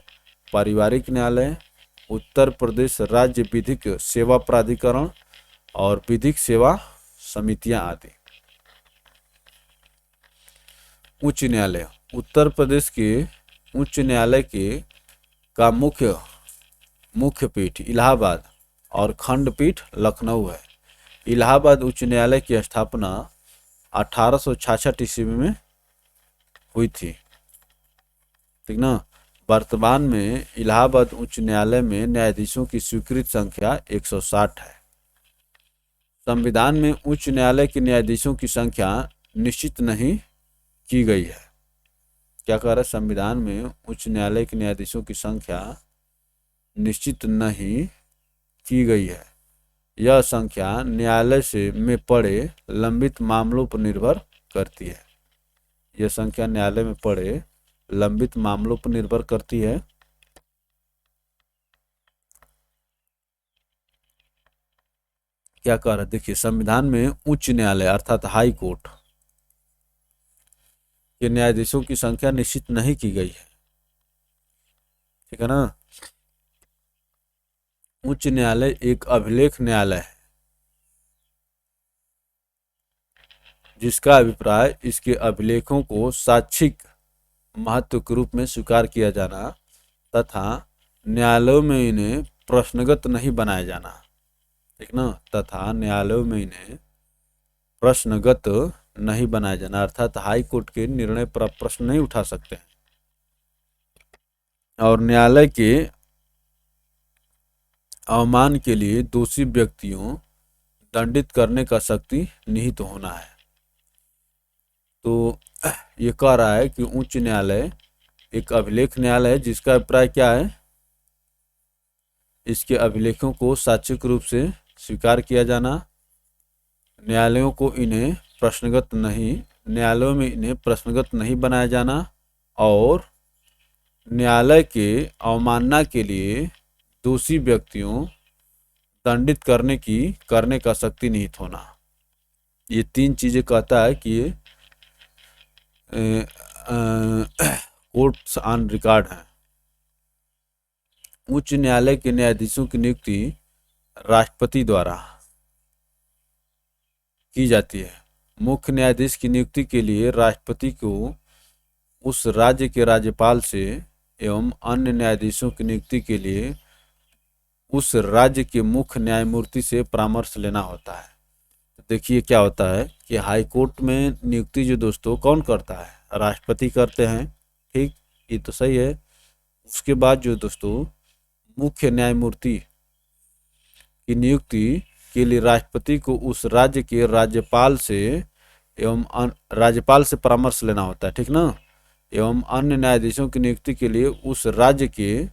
पारिवारिक न्यायालय, उत्तर प्रदेश राज्य विधिक सेवा प्राधिकरण और विधिक सेवा समितियां आदि। उच्च न्यायालय। उत्तर प्रदेश के उच्च न्यायालय का मुख्य पीठ इलाहाबाद और खंडपीठ लखनऊ है। इलाहाबाद उच्च न्यायालय की स्थापना 1866 ईस्वी में हुई थी। ठीक ना। वर्तमान में इलाहाबाद उच्च न्यायालय में न्यायाधीशों की स्वीकृत संख्या 160 है। संविधान में उच्च न्यायालय के न्यायाधीशों की संख्या निश्चित नहीं की गई है। क्या कह रहा है? संविधान में उच्च न्यायालय के न्यायाधीशों की संख्या निश्चित नहीं की गई है। यह संख्या न्यायालय में पड़े लंबित मामलों पर निर्भर करती है। यह संख्या न्यायालय में पड़े लंबित मामलों पर निर्भर करती है। क्या कह रहा है? देखिए, संविधान में उच्च न्यायालय अर्थात हाई कोर्ट के न्यायाधीशों की संख्या निश्चित नहीं की गई है। ठीक है ना। उच्च न्यायालय एक अभिलेख न्यायालय है जिसका अभिप्राय इसके अभिलेखों को साक्षिक महत्व के रूप में स्वीकार किया जाना तथा न्यायालयों में इन्हें प्रश्नगत नहीं बनाया जाना। ठीक ना। तथा न्यायालयों में इन्हें प्रश्नगत नहीं बनाया जाना अर्थात हाई कोर्ट के निर्णय पर प्रश्न नहीं उठा सकते हैं और न्यायालय के अवमान के लिए दोषी व्यक्तियों दंडित करने का शक्ति निहित होना है। तो ये कह रहा है कि उच्च न्यायालय एक अभिलेख न्यायालय है जिसका अभिप्राय क्या है? इसके अभिलेखों को साक्षिक रूप से स्वीकार किया जाना, न्यायालयों में इन्हें प्रश्नगत नहीं बनाया जाना और न्यायालय के अवमानना के लिए दोषी व्यक्तियों दंडित करने का शक्ति निहित होना। ये तीन चीजें कहता है कि ये कोर्ट्स ऑन रिकॉर्ड है। उच्च न्यायालय के न्यायाधीशों की नियुक्ति राष्ट्रपति द्वारा की जाती है। मुख्य न्यायाधीश की नियुक्ति के लिए राष्ट्रपति को उस राज्य के राज्यपाल से एवं अन्य न्यायाधीशों की नियुक्ति के लिए उस राज्य के मुख्य न्यायमूर्ति से परामर्श लेना होता है। देखिए क्या होता है कि हाई कोर्ट में नियुक्ति जो दोस्तों कौन करता है? राष्ट्रपति करते हैं। ठीक, ये तो सही है। उसके बाद जो दोस्तों मुख्य न्यायमूर्ति की नियुक्ति के लिए राष्ट्रपति को उस राज्य के राज्यपाल से परामर्श लेना होता है। ठीक ना। एवं अन्य न्यायाधीशों की नियुक्ति के लिए उस राज्य के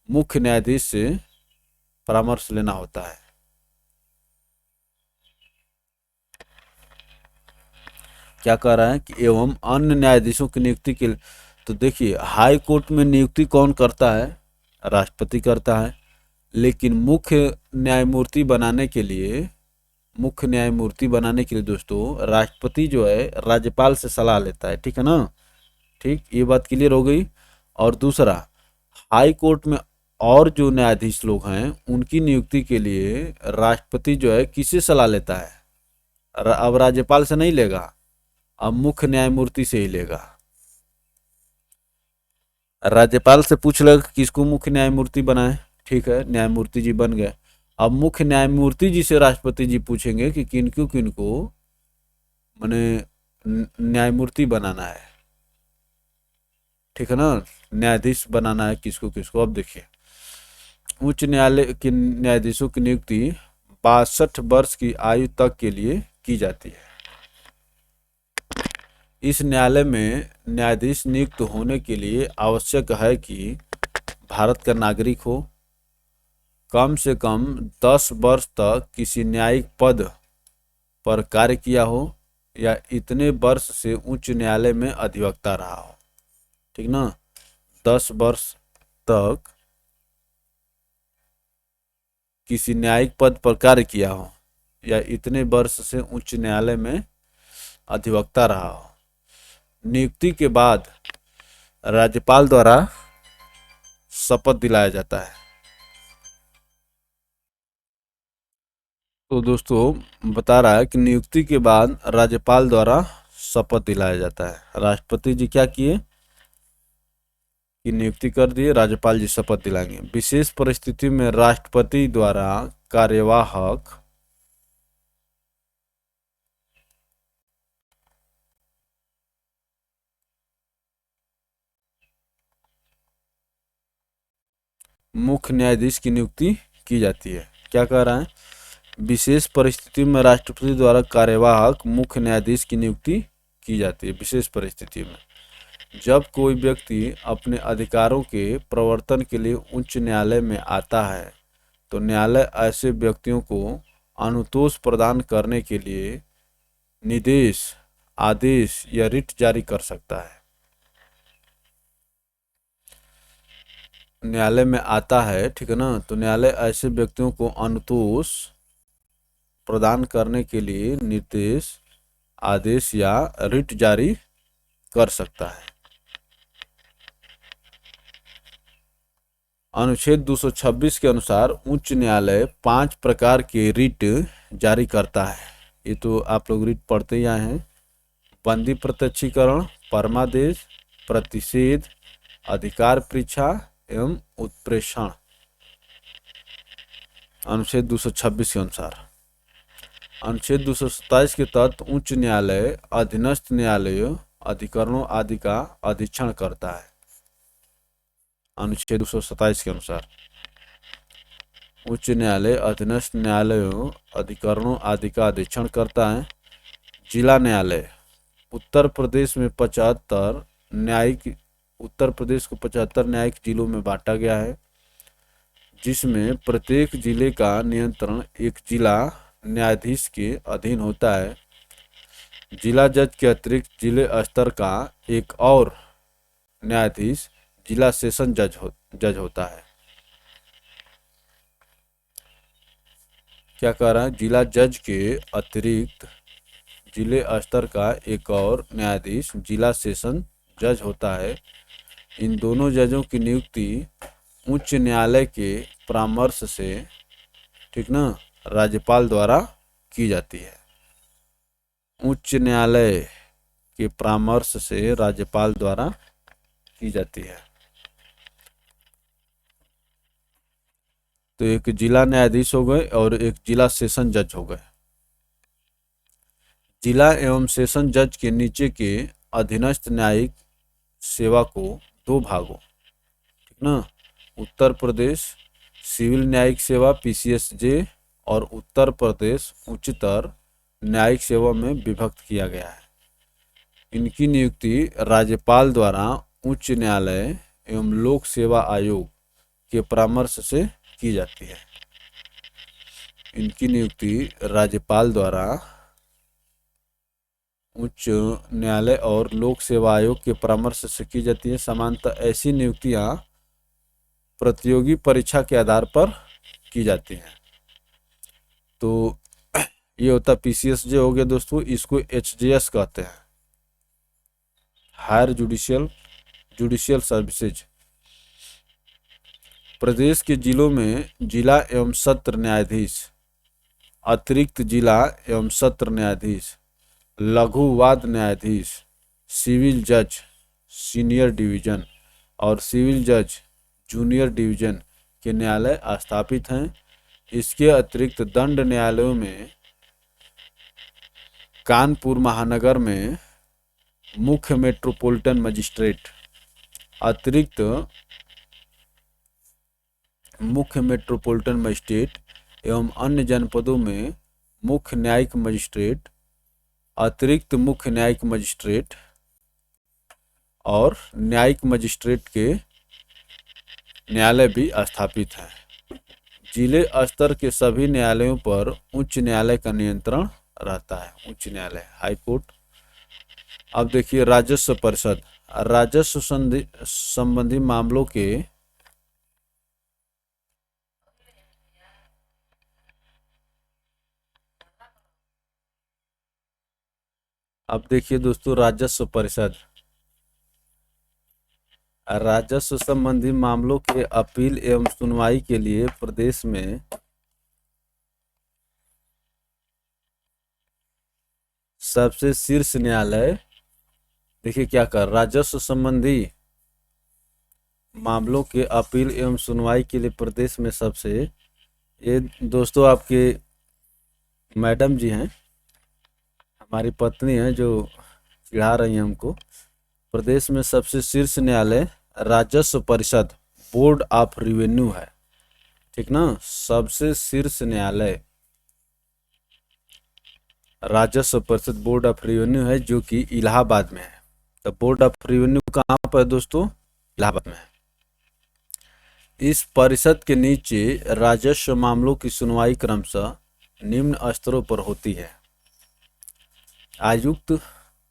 मुख्य न्यायाधीश से परामर्श लेना होता है। क्या कह रहा है कि एवं अन्य न्यायाधीशों की नियुक्ति के लिए, तो देखिए हाई कोर्ट में नियुक्ति कौन करता है? राष्ट्रपति करता है। लेकिन मुख्य न्यायमूर्ति बनाने के लिए दोस्तों राष्ट्रपति जो है राज्यपाल से सलाह लेता है। ठीक है ना। ठीक, ये बात क्लियर हो गई। और दूसरा, हाई कोर्ट में और जो न्यायाधीश लोग हैं उनकी नियुक्ति के लिए राष्ट्रपति जो है किससे सलाह लेता है? अब राज्यपाल से नहीं लेगा, अब मुख्य न्यायमूर्ति से ही लेगा। राज्यपाल से पूछ लेगा किसको मुख्य न्यायमूर्ति बनाए। ठीक है, न्यायमूर्ति जी बन गए। अब मुख्य न्यायमूर्ति जी से राष्ट्रपति जी पूछेंगे कि किनको किनको माने न्यायमूर्ति बनाना है, ठीक है ना, न्यायाधीश बनाना है किसको किसको। अब देखिए, उच्च न्यायालय के न्यायाधीशों की नियुक्ति 62 वर्ष की आयु तक के लिए की जाती है। इस न्यायालय में न्यायाधीश नियुक्त होने के लिए आवश्यक है कि भारत का नागरिक हो, कम से कम 10 वर्ष तक किसी न्यायिक पद पर कार्य किया हो, या इतने वर्ष से उच्च न्यायालय में अधिवक्ता रहा हो, ठीक ना, 10 वर्ष तक किसी न्यायिक पद पर कार्य किया हो, या इतने वर्ष से उच्च न्यायालय में अधिवक्ता रहा हो। नियुक्ति के बाद राज्यपाल द्वारा शपथ दिलाया जाता है। तो दोस्तों बता रहा है कि नियुक्ति के बाद राज्यपाल द्वारा शपथ दिलाया जाता है। राष्ट्रपति जी क्या किए कि नियुक्ति कर दिए, राज्यपाल जी शपथ दिलाएंगे। विशेष परिस्थिति में राष्ट्रपति द्वारा कार्यवाहक मुख्य न्यायाधीश की नियुक्ति की जाती है। क्या कह रहा है, विशेष परिस्थिति में राष्ट्रपति द्वारा कार्यवाहक मुख्य न्यायाधीश की नियुक्ति की जाती है। विशेष परिस्थिति में जब कोई व्यक्ति अपने अधिकारों के प्रवर्तन के लिए उच्च न्यायालय में आता है, तो न्यायालय ऐसे व्यक्तियों को अनुतोष प्रदान करने के लिए निर्देश, आदेश या रिट जारी कर सकता है। न्यायालय में आता है, ठीक है ना, तो न्यायालय ऐसे व्यक्तियों को अनुतोष प्रदान करने के लिए निर्देश, आदेश या रिट जारी कर सकता है। अनुच्छेद 226 के अनुसार उच्च न्यायालय 5 प्रकार के रिट जारी करता है। ये तो आप लोग रिट पढ़ते ही आए हैं। बंदी प्रत्यक्षीकरण, परमादेश, प्रतिषेध, अधिकार परीक्षा एवं उत्प्रेषण। अनुच्छेद 226 के अनुसार। अनुच्छेद 227 के तहत उच्च न्यायालय अधीनस्थ न्यायालयों, अधिकरणों आदि का अधीक्षण करता है। अनुच्छेद 227 के अनुसार उच्च न्यायालय अधीनस्थ न्यायालयों, अधिकरणों आदि का अधीक्षण करता है। जिला न्यायालय उत्तर प्रदेश में 75 न्यायिक उत्तर प्रदेश को 75 न्यायिक जिलों में बांटा गया है, जिसमें प्रत्येक जिले का नियंत्रण एक जिला न्यायाधीश के अधीन होता है। जिला जज के अतिरिक्त जिले स्तर का एक और न्यायाधीश जिला सेशन जज होता है। क्या कह रहा है, जिला जज के अतिरिक्त जिले स्तर का एक और न्यायाधीश जिला सेशन जज होता है। इन दोनों जजों की नियुक्ति उच्च न्यायालय के परामर्श से, ठीक ना, राज्यपाल द्वारा की जाती है। उच्च न्यायालय के परामर्श से राज्यपाल द्वारा की जाती है। तो एक जिला न्यायाधीश हो गए और एक जिला सेशन जज हो गए। जिला एवं सेशन जज के नीचे के अधीनस्थ न्यायिक सेवा को 2 भागों, ठीक ना, उत्तर प्रदेश सिविल न्यायिक सेवा PCSJ और उत्तर प्रदेश उच्चतर न्यायिक सेवा में विभक्त किया गया है। इनकी नियुक्ति राज्यपाल द्वारा उच्च न्यायालय एवं लोक सेवा आयोग के परामर्श से की जाती है। इनकी नियुक्ति राज्यपाल द्वारा उच्च न्यायालय और लोक सेवा आयोग के परामर्श से की जाती है। सामान्यतः ऐसी नियुक्तियां प्रतियोगी परीक्षा के आधार पर की जाती हैं। तो ये होता PCSJ हो गया दोस्तों, इसको HJS कहते हैं, हायर जुडिशियल सर्विसेज। प्रदेश के जिलों में जिला एवं सत्र न्यायाधीश, अतिरिक्त जिला एवं सत्र न्यायाधीश, लघु वाद न्यायाधीश, सिविल जज सीनियर डिवीजन और सिविल जज जूनियर डिवीजन के न्यायालय स्थापित हैं। इसके अतिरिक्त दंड न्यायालयों में कानपुर महानगर में मुख्य मेट्रोपॉलिटन मजिस्ट्रेट, अतिरिक्त मुख्य मेट्रोपॉलिटन मजिस्ट्रेट एवं अन्य जनपदों में मुख्य न्यायिक मजिस्ट्रेट, अतिरिक्त मुख्य न्यायिक मजिस्ट्रेट और न्यायिक मजिस्ट्रेट के न्यायालय भी स्थापित हैं। जिले स्तर के सभी न्यायालयों पर उच्च न्यायालय का नियंत्रण रहता है, उच्च न्यायालय, हाई कोर्ट। अब देखिए राजस्व परिषद, राजस्व संबंधी मामलों के अब देखिए दोस्तों राजस्व परिषद राजस्व संबंधी मामलों के अपील एवं सुनवाई के लिए प्रदेश में सबसे शीर्ष न्यायालय, देखिए क्या कर, राजस्व संबंधी मामलों के अपील एवं सुनवाई के लिए प्रदेश में सबसे, ये दोस्तों आपके मैडम जी हैं, हमारी पत्नी हैं जो चिढ़ा रही हैं हमको। प्रदेश में सबसे शीर्ष न्यायालय राजस्व परिषद, बोर्ड ऑफ रेवेन्यू है, ठीक ना। सबसे शीर्ष न्यायालय राजस्व परिषद, बोर्ड ऑफ रेवेन्यू है, जो कि इलाहाबाद में है। तो बोर्ड ऑफ रेवेन्यू कहाँ पर है दोस्तों? इलाहाबाद में है। इस परिषद के नीचे राजस्व मामलों की सुनवाई क्रमशः निम्न स्तरों पर होती है: आयुक्त,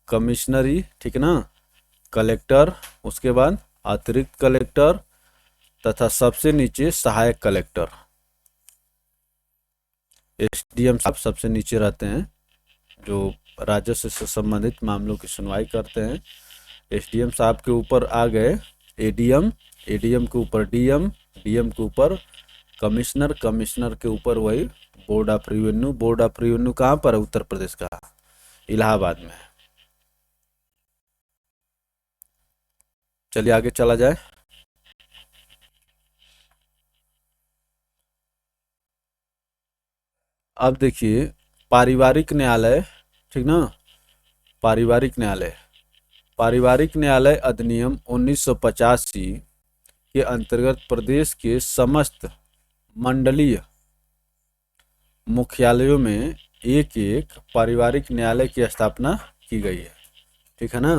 कमिश्नरी, ठीक ना, कलेक्टर, उसके बाद अतिरिक्त कलेक्टर तथा सबसे नीचे सहायक कलेक्टर। एसडीएम साहब सबसे नीचे रहते हैं, जो राजस्व से संबंधित मामलों की सुनवाई करते हैं। एसडीएम साहब के ऊपर आ गए एडीएम, एडीएम के ऊपर डीएम, डीएम के ऊपर कमिश्नर, कमिश्नर के ऊपर वही board of revenue. Board of revenue कहाँ पर है? उत्तर प्रदेश का इलाहाबाद में है। चलिए आगे चला जाए। अब देखिए पारिवारिक न्यायालय, ठीक ना, पारिवारिक न्यायालय, पारिवारिक न्यायालय अधिनियम 1985 के अंतर्गत प्रदेश के समस्त मंडलीय मुख्यालयों में एक एक पारिवारिक न्यायालय की स्थापना की गई है, ठीक है ना।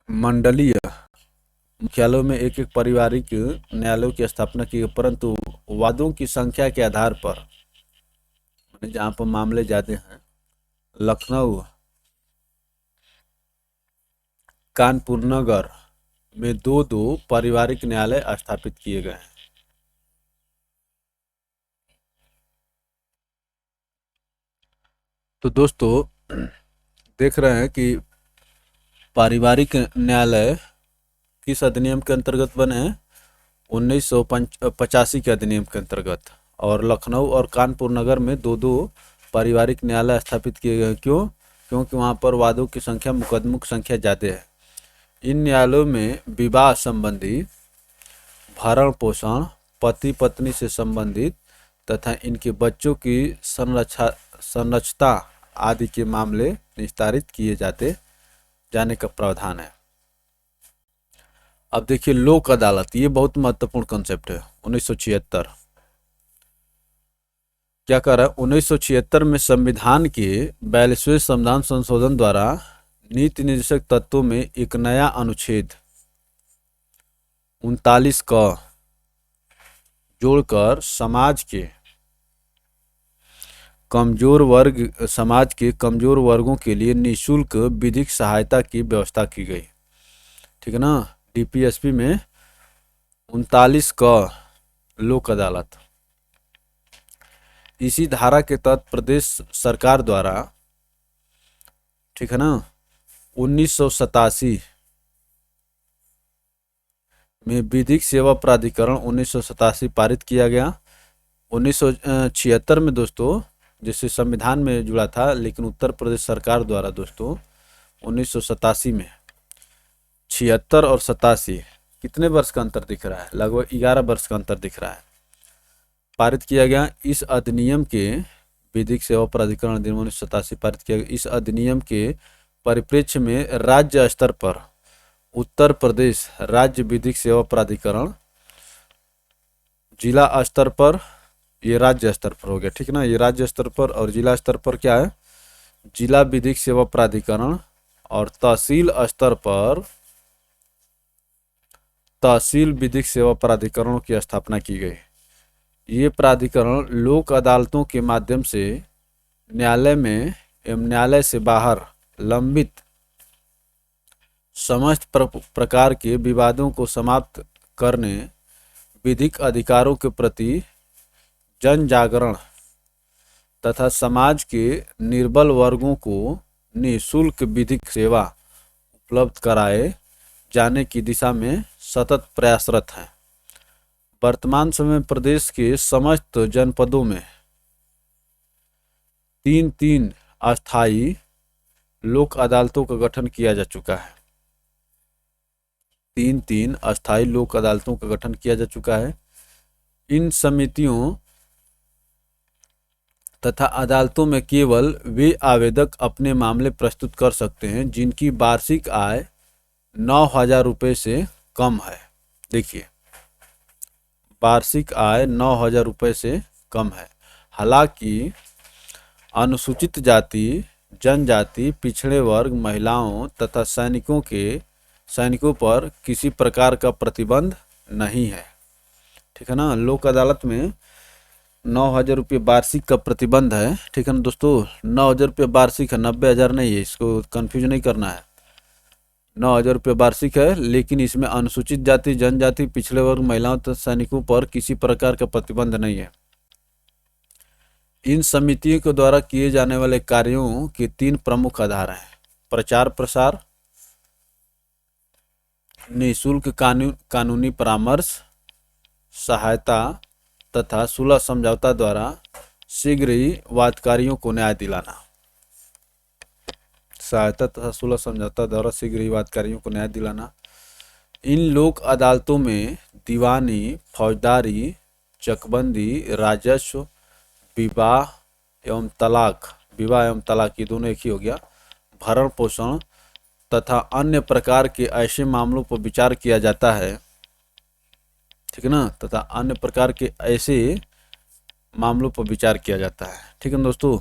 मंडलीय मुख्यालयों में एक एक पारिवारिक न्यायालयों की स्थापना की गई, परंतु वादों की संख्या के आधार पर, जहाँ पर मामले ज्यादा हैं, लखनऊ, कानपुर नगर में दो दो पारिवारिक न्यायालय स्थापित किए गए हैं। तो दोस्तों देख रहे हैं कि पारिवारिक न्यायालय किस अधिनियम के अंतर्गत बने हैं? 1985 के अधिनियम के अंतर्गत। और लखनऊ और कानपुर नगर में दो दो पारिवारिक न्यायालय स्थापित किए गए। क्यों? क्योंकि वहाँ पर वादों की संख्या, मुकदमों की संख्या ज़्यादा है। इन न्यायालयों में विवाह संबंधी, भरण पोषण, पति पत्नी से संबंधित तथा इनके बच्चों की संरक्षता आदि के मामले निस्तारित किए जाने का प्रावधान है। अब देखिए लोक अदालत, ये बहुत महत्वपूर्ण कंसेप्ट है। 1976 क्या कर रहा है? 1976 में संविधान के 42वें संविधान संशोधन द्वारा नीति निर्देशक तत्वों में एक नया अनुच्छेद 39 का जोड़कर समाज के कमजोर वर्गों के लिए निःशुल्क विधिक सहायता की व्यवस्था की गई, ठीक है ना। डीपीएसपी में 39 का लोक अदालत। इसी धारा के तहत प्रदेश सरकार द्वारा, ठीक है ना, 1987 में विधिक सेवा प्राधिकरण 1987 पारित किया गया। 1976 में दोस्तों, जिससे संविधान में जुड़ा था, लेकिन उत्तर प्रदेश सरकार द्वारा दोस्तों 1987 में 76 और 87 कितने वर्ष का अंतर दिख रहा है? लगभग 11 वर्ष का अंतर दिख रहा है। पारित किया गया इस अधिनियम के विधिक सेवा प्राधिकरण अधिनियम 1987 पारित किया गया। इस अधिनियम के परिप्रेक्ष्य में राज्य स्तर पर उत्तर प्रदेश राज्य विधिक सेवा प्राधिकरण, जिला स्तर पर, ये राज्य स्तर पर हो गया, ठीक है ना, ये राज्य स्तर पर, और जिला स्तर पर क्या है? जिला विधिक सेवा प्राधिकरण, और तहसील स्तर पर तहसील विधिक सेवा प्राधिकरणों की स्थापना की गई। ये प्राधिकरण लोक अदालतों के माध्यम से न्यायालय में एवं न्यायालय से बाहर लंबित समस्त प्रकार के विवादों को समाप्त करने, विधिक अधिकारों के प्रति जन जागरण तथा समाज के निर्बल वर्गों को निःशुल्क विधिक सेवा उपलब्ध कराए जाने की दिशा में सतत प्रयासरत हैं। वर्तमान समय में प्रदेश के समस्त जनपदों में 3 अस्थायी लोक अदालतों का गठन किया जा चुका है। 3 अस्थायी लोक अदालतों का गठन किया जा चुका है। इन समितियों तथा अदालतों में केवल वे आवेदक अपने मामले प्रस्तुत कर सकते हैं जिनकी वार्षिक आय 9,000 रुपये से कम है। देखिए, वार्षिक आय 9,000 रुपये से कम है। हालांकि अनुसूचित जाति, जनजाति, पिछड़े वर्ग, महिलाओं तथा सैनिकों पर किसी प्रकार का प्रतिबंध नहीं है, ठीक है ना। लोक अदालत में 9,000 रुपये वार्षिक का प्रतिबंध है, ठीक है ना दोस्तों। 9,000 रुपये वार्षिक है, 90,000 नहीं है, इसको कंफ्यूज नहीं करना है। 9,000 रुपये वार्षिक है, लेकिन इसमें अनुसूचित जाति, जनजाति, पिछड़े वर्ग, महिलाओं तथा सैनिकों पर किसी प्रकार का प्रतिबंध नहीं है। इन समितियों के द्वारा किए जाने वाले कार्यों के 3 प्रमुख आधार हैं: प्रचार प्रसार, निःशुल्क कानूनी परामर्श सहायता तथा सुलह समझौता द्वारा शीघ्र ही वादकारियों को न्याय दिलाना। सहायता तथा सुलह समझौता द्वारा शीघ्र ही वादकारियों को न्याय दिलाना। इन लोक अदालतों में दीवानी, फौजदारी, चकबंदी, राजस्व, विवाह एवं तलाक, ये दोनों एक ही हो गया, भरण पोषण तथा अन्य प्रकार के ऐसे मामलों पर विचार किया जाता है, ठीक है ना, तथा अन्य प्रकार के ऐसे मामलों पर विचार किया जाता है, ठीक है दोस्तों।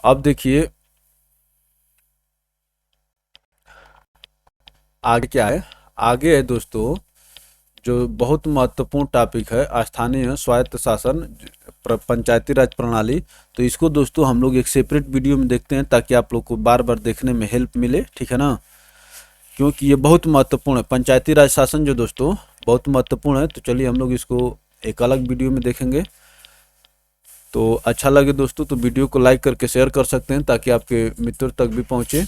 अब देखिए आगे क्या है। आगे है दोस्तों जो बहुत महत्वपूर्ण टॉपिक है, स्थानीय स्वायत्त शासन, पंचायती राज प्रणाली। तो इसको दोस्तों हम लोग एक सेपरेट वीडियो में देखते हैं ताकि आप लोग को बार बार देखने में हेल्प मिले, ठीक है ना, क्योंकि ये बहुत महत्वपूर्ण है। पंचायती राज शासन जो दोस्तों बहुत महत्वपूर्ण है। तो चलिए हम लोग इसको एक अलग वीडियो में देखेंगे। तो अच्छा लगे दोस्तों तो वीडियो को लाइक करके शेयर कर सकते हैं ताकि आपके मित्रों तक भी पहुँचे,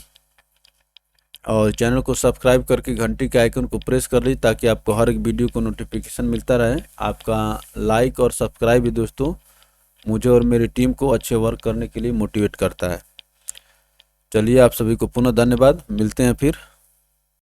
और चैनल को सब्सक्राइब करके घंटी के आइकन को प्रेस कर लीजिए ताकि आपको हर एक वीडियो को नोटिफिकेशन मिलता रहे। आपका लाइक और सब्सक्राइब भी दोस्तों मुझे और मेरी टीम को अच्छे वर्क करने के लिए मोटिवेट करता है। चलिए आप सभी को पुनः धन्यवाद, मिलते हैं फिर।